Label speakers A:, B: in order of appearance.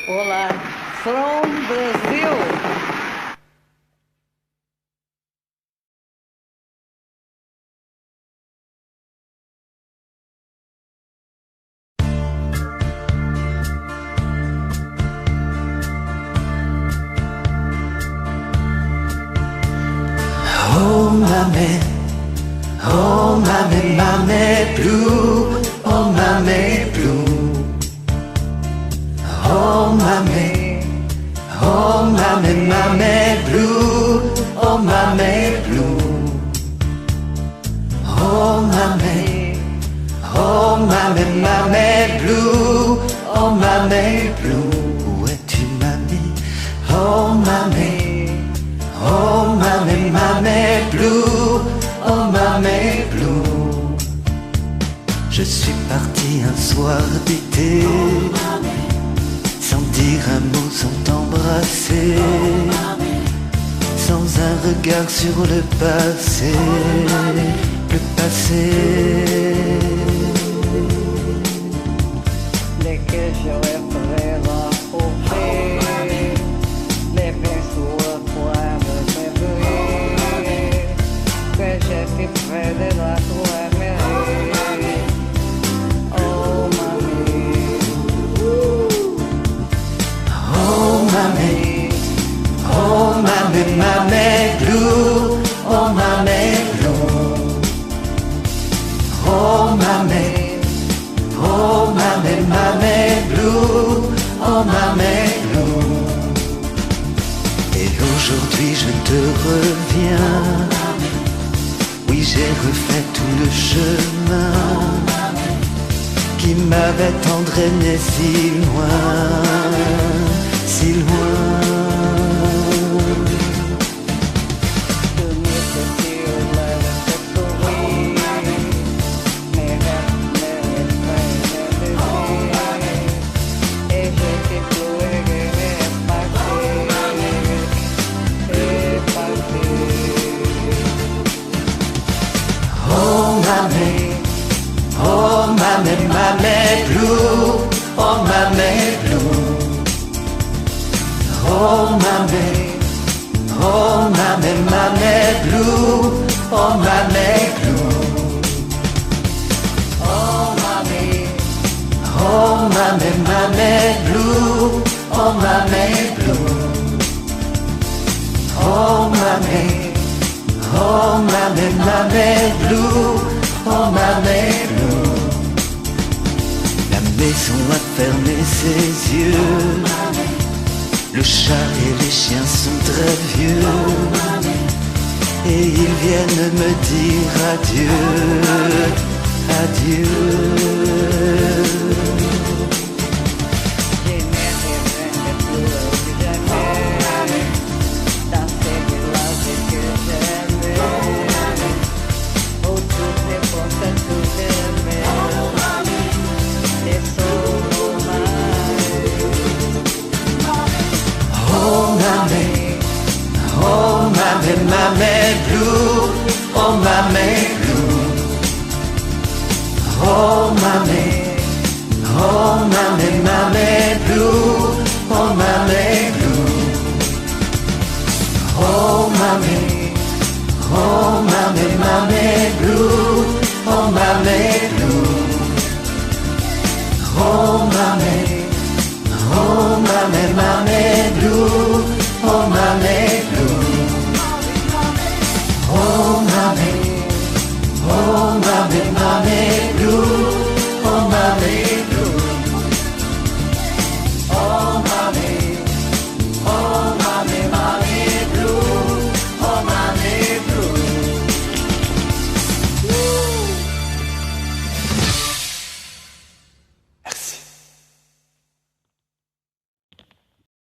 A: Olá, from Brasil.
B: Oh mamie, oh mamie, mamie blue, oh mamie blue. Oh mamie, oh mamie, mamie blue, oh mamie blue. Oh mamie, oh mamie, mamie blue, oh mamie blue. Où es-tu mamie? Oh mamie, oh mamie, mamie blue, oh mamie blue. Je suis parti un soir d'été, sans dire un mot, sans t'embrasser, sans un regard sur le passé, le passé.
A: De que je referai au fait, les pinceaux poivre me brûlent, que je suis près de la toi mairie. Oh mamie,
B: Oh mamie, oh mamie, mamie blue, oh mamie blue. Oh mamie, oh mamie, mamie blue, oh mamie blue. Et aujourd'hui je te reviens, oui j'ai refait tout le chemin qui m'avait entraîné si loin, si loin.
A: tu me sentir le sourire, mes rêves me prennent de vie, et je t'ai pleuré et parti.
B: Oh mamie, oh mamie, mamie blue, oh mamie blue. Oh mamie, oh mamie, mamie blue, oh mamie blue.
A: Oh mamie,
B: Oh mamie, mamie blue, oh mamie blue. Oh mamie, oh mamie, mamie blue, oh mamie blue. La maison a fermé ses yeux, le chat et les chiens sont très vieux, et ils viennent me dire adieu, adieu.
A: je ne reviendrai plus jamais dans ces villages que j'aimais, où tout est bon, tout est belle, et
B: Oh mamie, oh mamie, mamie blue, oh mamie blue. Oh mamie, oh mamie, mamie blue, oh mamie blue. Oh mamie, oh mamie, mamie blue, oh mamie blue. Oh